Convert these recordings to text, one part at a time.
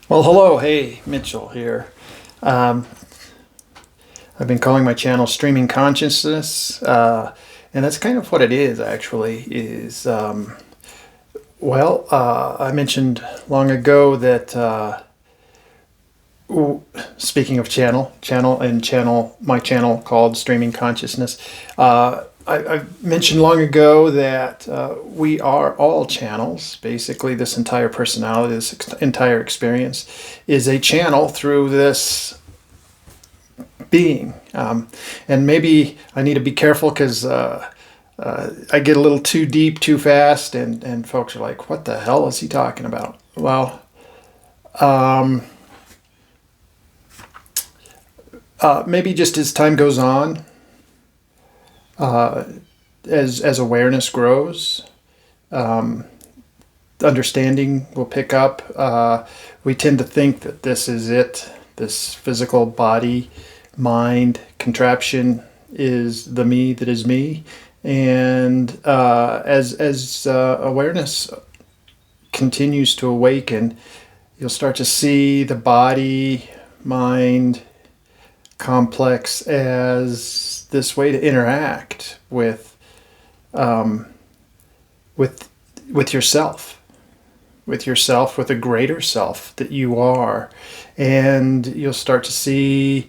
Well, hello, hey, Mitchell here. Um, I've been calling my channel Streaming Consciousness, and that's kind of what it is actually. I mentioned long ago that speaking of my channel called Streaming Consciousness. I mentioned long ago that we are all channels. Basically, this entire personality, this entire experience, is a channel through this being. And maybe I need to be careful because I get a little too deep too fast, and folks are like, what the hell is he talking about? Well, maybe just as time goes on, as awareness grows, understanding will pick up. We tend to think that this is it. This physical body, mind contraption is the me that is me. And as awareness continues to awaken, you'll start to see the body, mind complex as this way to interact with with yourself, with a greater self that you are. And you'll start to see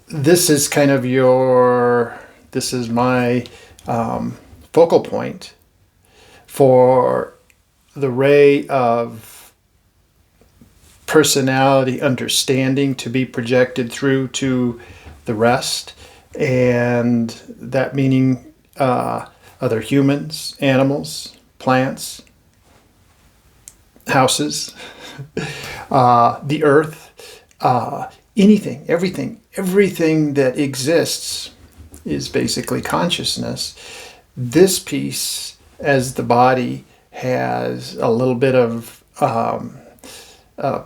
this is kind of this is my focal point for the ray of personality understanding to be projected through to the rest. And that meaning other humans, animals, plants, houses, the earth, anything, everything that exists is basically consciousness. This piece, as the body, has a little bit of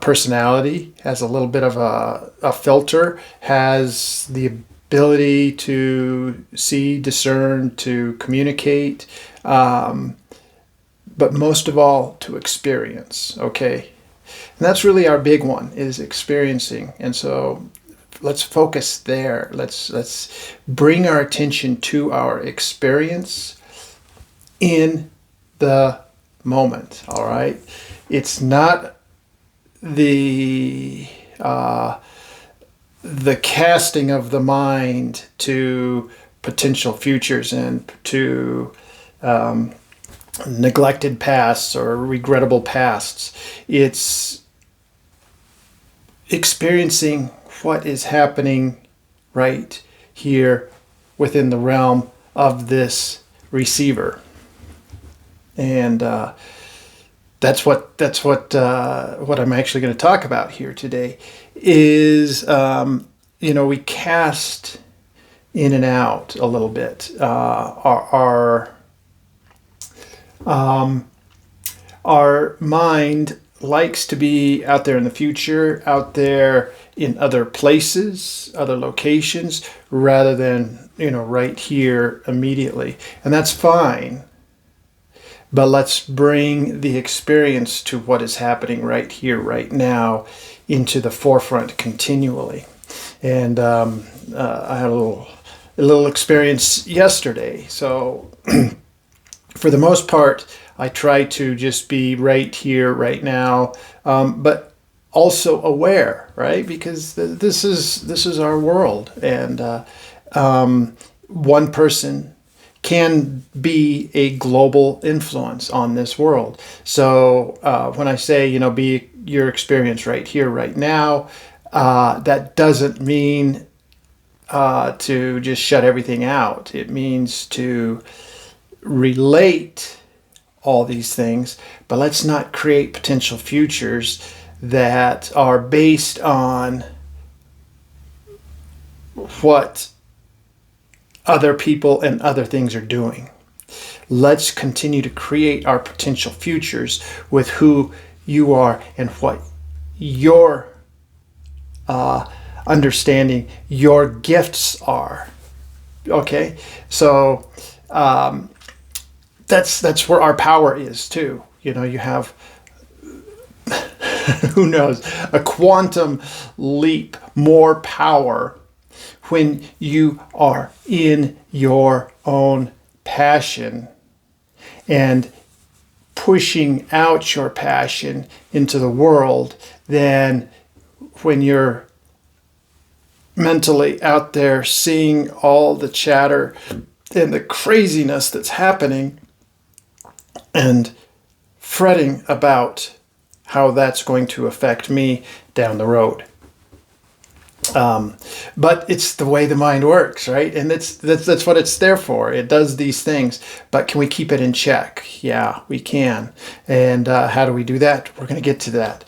personality, has a little bit of a filter, has the ability to see, discern, to communicate, but most of all to experience. Okay, and that's really our big one, is experiencing. And so let's focus there. Let's bring our attention to our experience in the moment. All right, it's not the casting of the mind to potential futures and to neglected pasts or regrettable pasts. It's experiencing what is happening right here within the realm of this receiver. And that's what I'm actually going to talk about here today. Is we cast in and out a little bit. Our mind likes to be out there in the future, out there in other places, other locations, rather than right here immediately, and that's fine. But let's bring the experience to what is happening right here, right now, into the forefront continually. And I had a little experience yesterday. So for the most part, I try to just be right here, right now, but also aware, right? Because this is our world, and one person can be a global influence on this world. So when I say, be your experience right here, right now, that doesn't mean to just shut everything out. It means to relate all these things, but let's not create potential futures that are based on what other people and other things are doing. Let's continue to create our potential futures with who you are and what your understanding, your gifts are. Okay, so that's where our power is too. You have who knows, a quantum leap, more power when you are in your own passion and pushing out your passion into the world than when you're mentally out there seeing all the chatter and the craziness that's happening and fretting about how that's going to affect me down the road. But it's the way the mind works, right? And that's what it's there for. It does these things. But can we keep it in check? Yeah, we can. And how do we do that? We're going to get to that.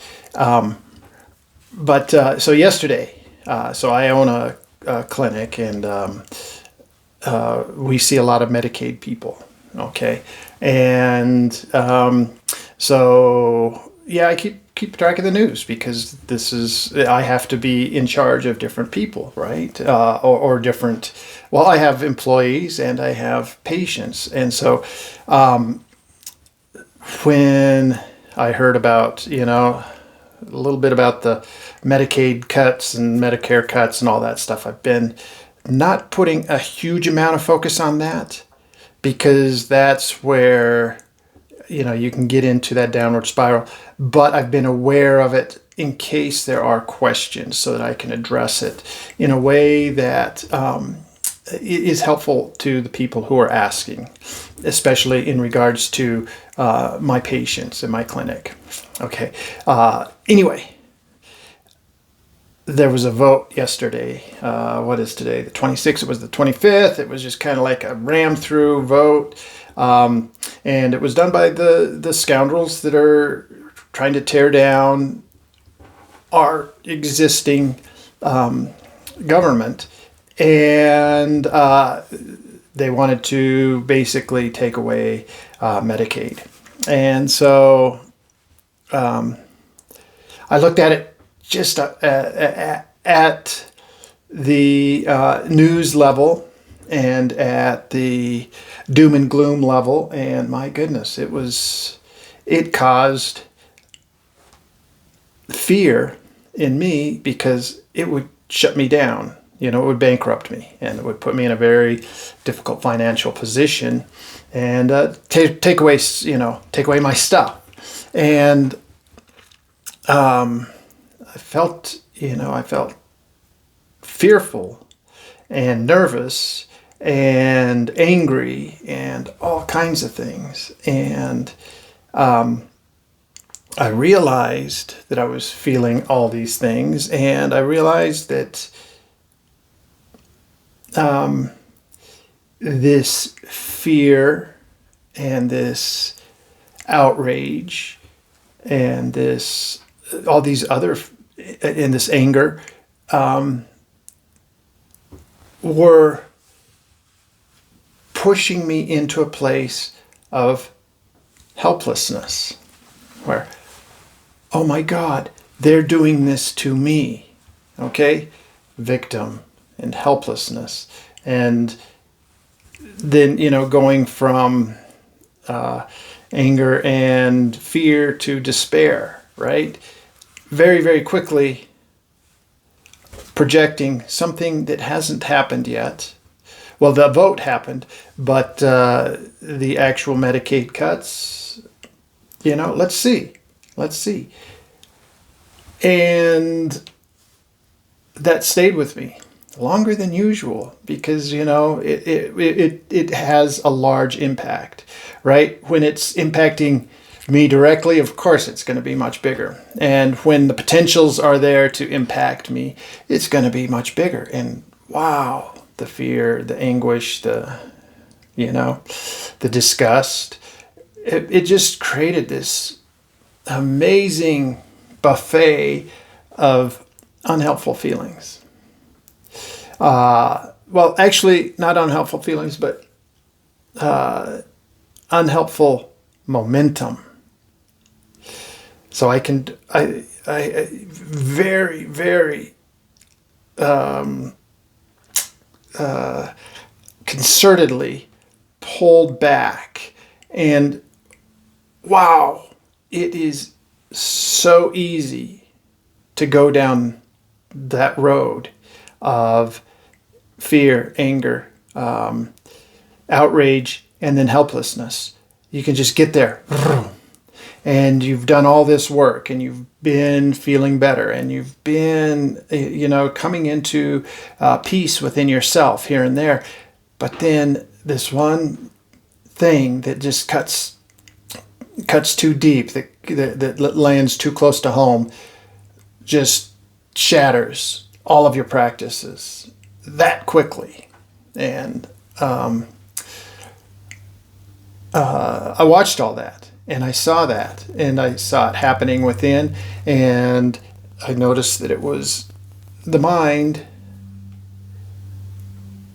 So yesterday, so I own a clinic, and we see a lot of Medicaid people. Okay, and so yeah, I keep track of the news because I have to be in charge of different people, right? Or different. Well, I have employees and I have patients, and so when I heard about a little bit about the Medicaid cuts and Medicare cuts and all that stuff, I've been not putting a huge amount of focus on that because that's where you can get into that downward spiral. But I've been aware of it in case there are questions so that I can address it in a way that is helpful to the people who are asking, especially in regards to my patients in my clinic. Okay. Anyway, there was a vote yesterday. What is today? The 26th. It was the 25th. It was just kind of like a ram through vote. And it was done by the scoundrels that are trying to tear down our existing government. And they wanted to basically take away Medicaid. And so I looked at it just at the news level and at the doom and gloom level, and my goodness, it caused fear in me because it would shut me down. It would bankrupt me, and it would put me in a very difficult financial position, and take away my stuff. And I felt fearful and nervous and angry and all kinds of things. And I realized that I was feeling all these things, and I realized that this fear and this outrage and this anger were pushing me into a place of helplessness where, oh my God, they're doing this to me. Okay? Victim and helplessness. And then, going from anger and fear to despair, right? Very, very quickly projecting something that hasn't happened yet. Well, the vote happened, but the actual Medicaid cuts, let's see. And that stayed with me longer than usual because, it has a large impact, right? When it's impacting me directly, of course, it's going to be much bigger. And when the potentials are there to impact me, it's going to be much bigger. And wow, the fear, the anguish, the disgust, it just created this amazing buffet of unhelpful feelings. Well, actually, not unhelpful feelings, but unhelpful momentum. So I very, very concertedly pulled back, and wow, it is so easy to go down that road of fear, anger, outrage, and then helplessness. You can just get there. And you've done all this work, and you've been feeling better, and you've been, coming into peace within yourself here and there. But then this one thing that just cuts too deep, that lands too close to home, just shatters all of your practices that quickly. And I watched all that, and I saw that, and I saw it happening within, and I noticed that it was the mind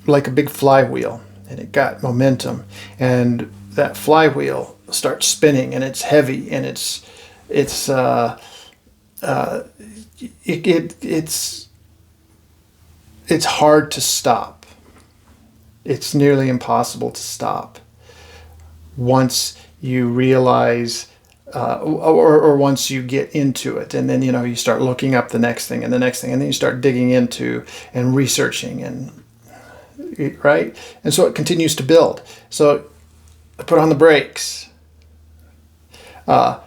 like a big flywheel, and it got momentum, and that flywheel starts spinning, and it's heavy, and it's hard to stop. It's nearly impossible to stop once you realize, or once you get into it, and then you start looking up the next thing and the next thing, and then you start digging into and researching, and right, and so it continues to build. So I put on the brakes, and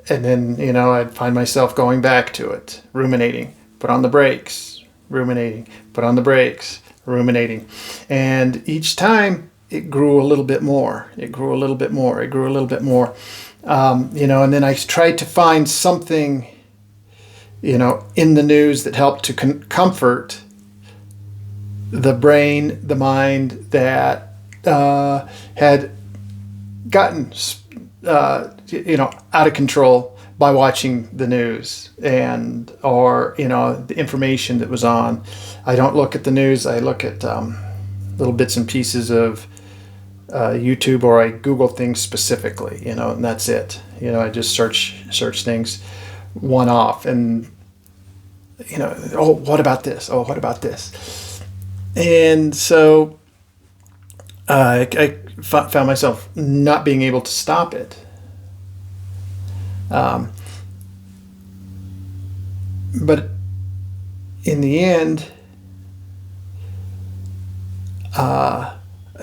then I'd find myself going back to it, ruminating. Put on the brakes, ruminating. Put on the brakes, ruminating, and each time it grew a little bit more. It grew a little bit more. It grew a little bit more. And then I tried to find something, in the news that helped to comfort the brain, the mind that had gotten, out of control by watching the news or the information that was on. I don't look at the news. I look at little bits and pieces of YouTube, or I Google things specifically, and that's it. I just search things one off, and oh, what about this? Oh, what about this? And so I found myself not being able to stop it. But in the end, I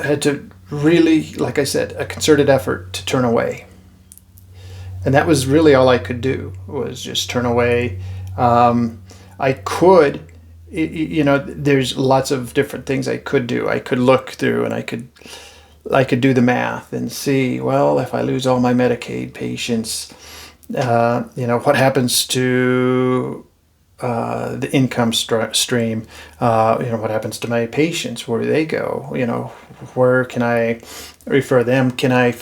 had to really, like I said, a concerted effort to turn away. And that was really all I could do, was just turn away. I could, there's lots of different things I could do. I could look through, and I could do the math and see, well, if I lose all my Medicaid patients, what happens to the income stream? What happens to my patients? Where do they go? Where can I refer them? Can I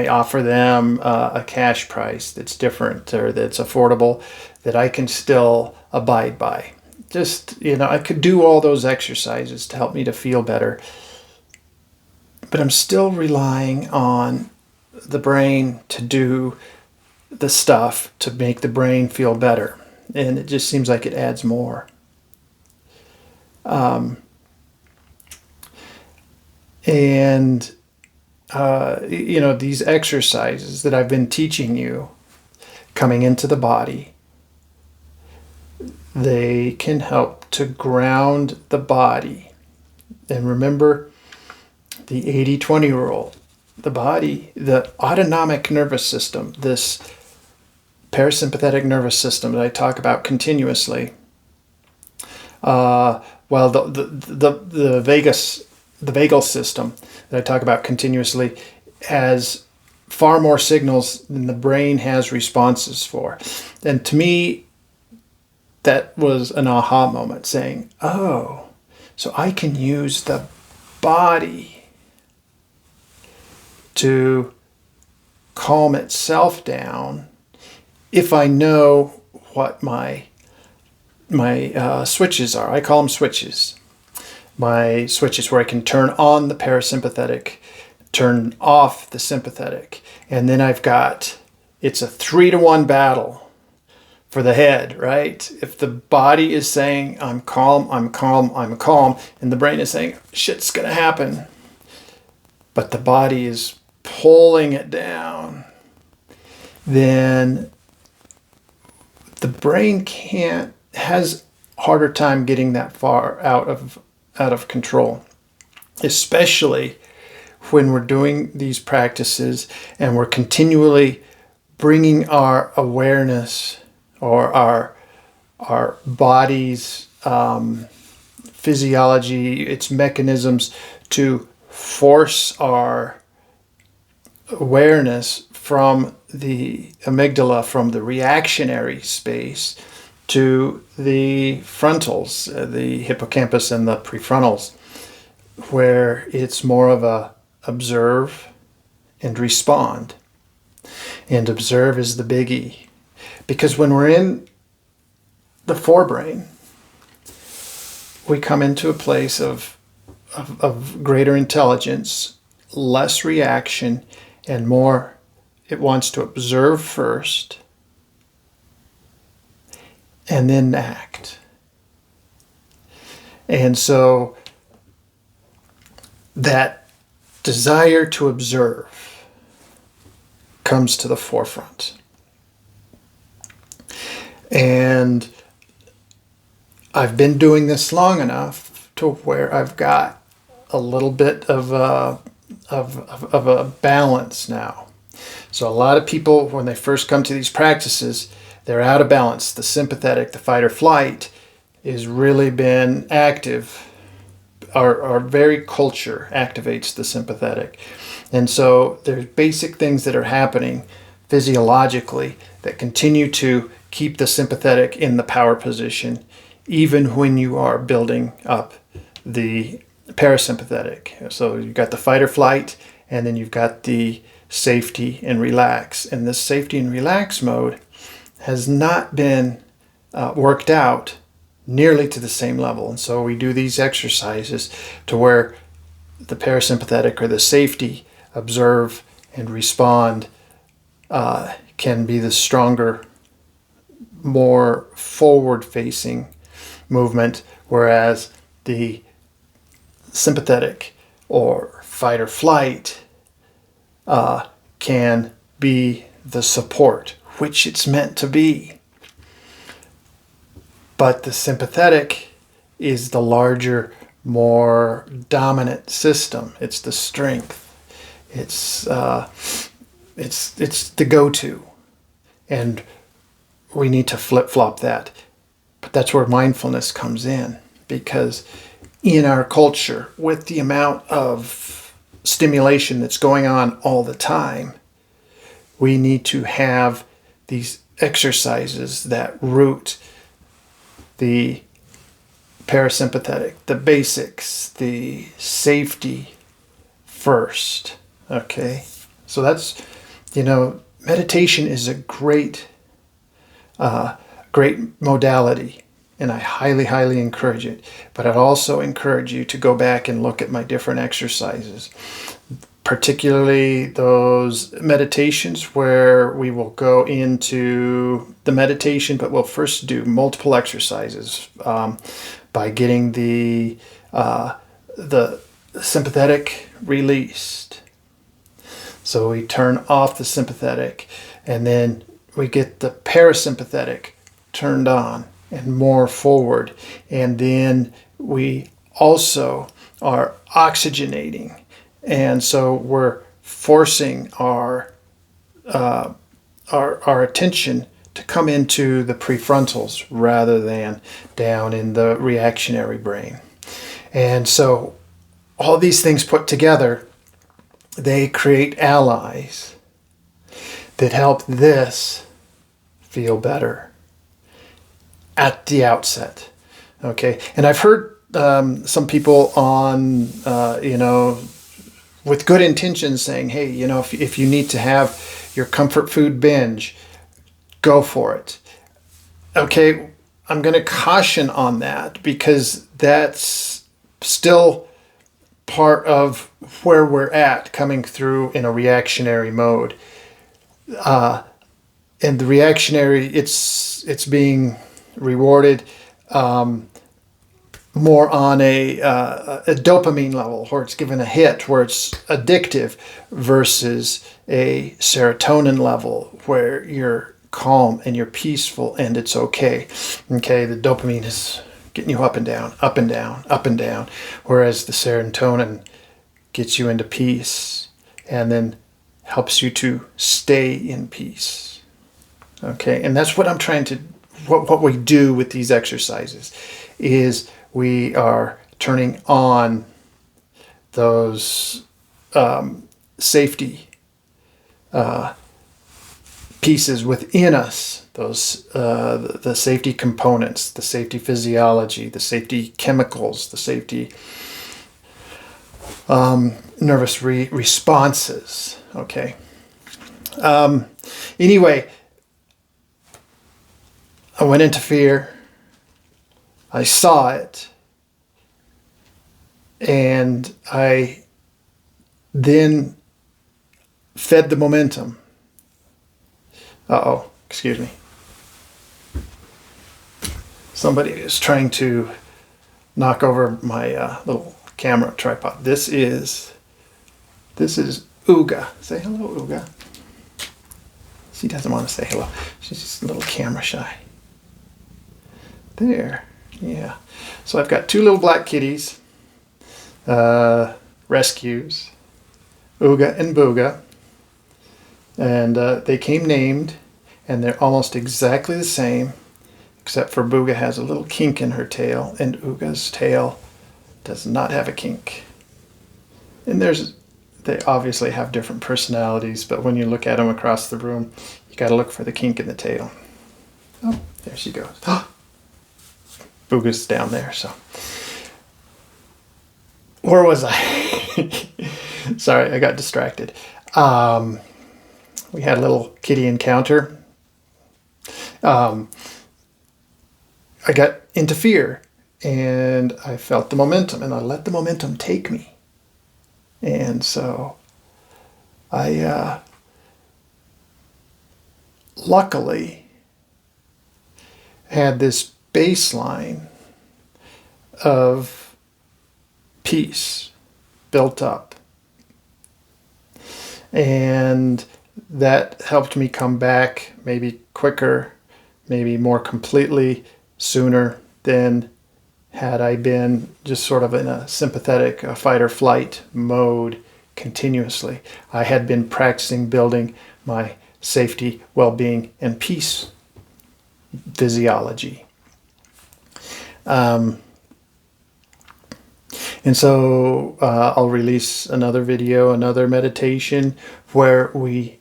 offer them a cash price that's different, or that's affordable, that I can still abide by? Just, I could do all those exercises to help me to feel better, but I'm still relying on the brain to do the stuff to make the brain feel better. And it just seems like it adds more. These exercises that I've been teaching you coming into the body, they can help to ground the body. And remember the 80-20 rule. The body, the autonomic nervous system, this parasympathetic nervous system that I talk about continuously, while the vagal system that I talk about continuously has far more signals than the brain has responses for. And to me, that was an aha moment, saying, oh, so I can use the body to calm itself down if I know what my switches are. I call them switches. My switches where I can turn on the parasympathetic, turn off the sympathetic. And then it's a 3-to-1 battle for the head, right? If the body is saying, I'm calm, I'm calm, I'm calm, and the brain is saying, shit's gonna happen, but the body is pulling it down, then the brain has harder time getting that far out of control, especially when we're doing these practices and we're continually bringing our awareness or our body's physiology, its mechanisms, to force our awareness from the amygdala, from the reactionary space, to the frontals, the hippocampus and the prefrontals, where it's more of a observe and respond. And observe is the biggie. Because when we're in the forebrain, we come into a place of greater intelligence, less reaction, and more, it wants to observe first and then act. And so that desire to observe comes to the forefront. And I've been doing this long enough to where I've got a little bit of a balance now. So a lot of people, when they first come to these practices, they're out of balance. The sympathetic, the fight or flight, is really been active. Our very culture activates the sympathetic. And so there's basic things that are happening physiologically that continue to keep the sympathetic in the power position, even when you are building up the parasympathetic. So you've got the fight or flight, and then you've got the safety and relax. And this safety and relax mode has not been worked out nearly to the same level. And so we do these exercises to where the parasympathetic or the safety, observe and respond, can be the stronger, more forward-facing movement, whereas the sympathetic or fight or flight can be the support, which it's meant to be. But the sympathetic is the larger, more dominant system. It's the strength. It's the go-to. And we need to flip-flop that. But that's where mindfulness comes in, because in our culture, with the amount of stimulation that's going on all the time, we need to have these exercises that root the parasympathetic, the basics, the safety first. Okay? So that's, meditation is a great modality, and I highly, highly encourage it. But I'd also encourage you to go back and look at my different exercises, particularly those meditations where we will go into the meditation, but we'll first do multiple exercises by getting the sympathetic released. So we turn off the sympathetic, and then we get the parasympathetic turned on and more forward. And then we also are oxygenating. And so we're forcing our attention to come into the prefrontals rather than down in the reactionary brain. And so all these things put together, they create allies that help this feel better at the outset. Okay, and I've heard some people on, with good intentions saying, hey, if you need to have your comfort food binge, go for it. Okay, I'm going to caution on that, because that's still part of where we're at, coming through in a reactionary mode. And the reactionary, it's being rewarded more on a dopamine level, where it's given a hit, where it's addictive, versus a serotonin level, where you're calm and you're peaceful and it's okay. Okay, the dopamine is getting you up and down, up and down, up and down, whereas the serotonin gets you into peace and then helps you to stay in peace. Okay, and that's what I'm trying to, what we do with these exercises is we are turning on those safety pieces within us, those the safety components, the safety physiology, the safety chemicals, the safety nervous responses. Okay. Anyway, I went into fear. I saw it. And I then fed the momentum. Uh-oh, excuse me. Somebody is trying to knock over my little camera tripod. This is Uga. Say hello, Uga. She doesn't want to say hello. She's just a little camera shy. There, yeah. So I've got two little black kitties, rescues, Uga and Booga. And they came named, and they're almost exactly the same, except for Booga has a little kink in her tail, and Uga's tail does not have a kink. And they obviously have different personalities, but when you look at them across the room, you got to look for the kink in the tail. Oh, there she goes. Booga's down there, so. Where was I? Sorry, I got distracted. We had a little kitty encounter. I got into fear, and I felt the momentum, and I let the momentum take me. And so I luckily had this baseline of peace built up. And that helped me come back maybe quicker, maybe more completely sooner than had I been just sort of in a sympathetic fight or flight mode continuously. I had been practicing building my safety, well-being, and peace physiology. And so I'll release another video, another meditation where we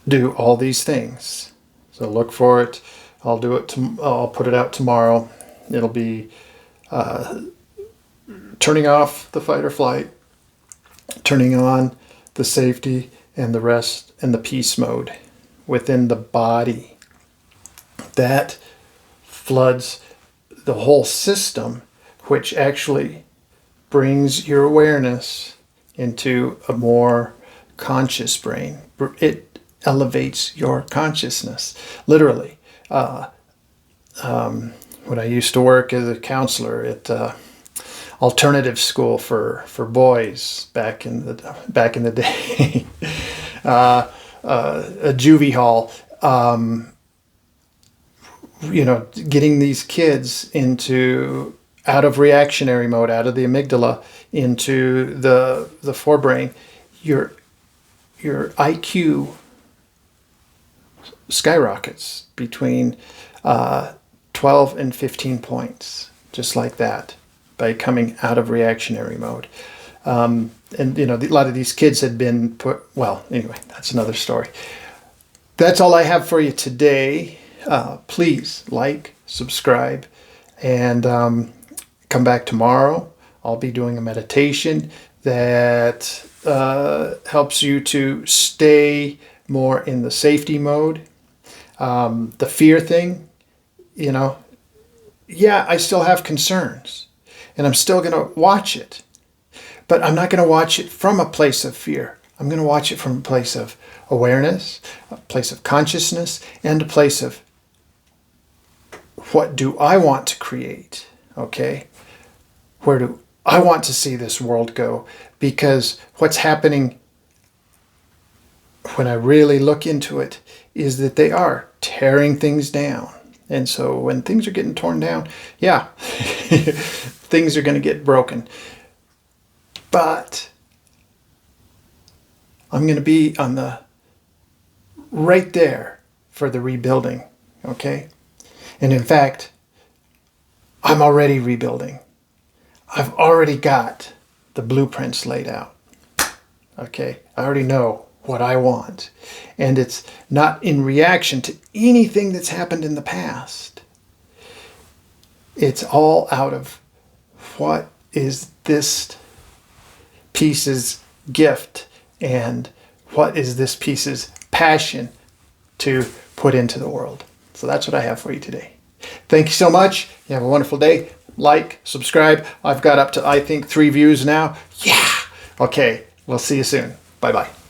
do all these things. So look for it. I'll do it. I'll put it out tomorrow. It'll be turning off the fight or flight, turning on the safety and the rest and the peace mode within the body. That floods the whole system, which actually brings your awareness into a more conscious brain. It elevates your consciousness, literally. When I used to work as a counselor at alternative school for boys back in the day, a juvie hall, getting these kids out of reactionary mode, out of the amygdala into the forebrain, your IQ skyrockets between 12 and 15 points, just like that, by coming out of reactionary mode. And a lot of these kids had been put, well, anyway, that's another story. That's all I have for you today. Please like, subscribe, and come back tomorrow. I'll be doing a meditation that helps you to stay more in the safety mode. The fear thing, I still have concerns, and I'm still going to watch it. But I'm not going to watch it from a place of fear. I'm going to watch it from a place of awareness, a place of consciousness, and a place of what do I want to create, okay? Where do I want to see this world go? Because what's happening when I really look into it is that they are tearing things down. And so when things are getting torn down, yeah, things are going to get broken. But I'm going to be on the right there for the rebuilding, okay? And in fact, I'm already rebuilding. I've already got the blueprints laid out, okay? I already know what I want. And it's not in reaction to anything that's happened in the past. It's all out of what is this piece's gift and what is this piece's passion to put into the world. So that's what I have for you today. Thank you so much. You have a wonderful day. Like, subscribe. I've got up to, I think, 3 views now. Yeah. Okay. We'll see you soon. Bye-bye.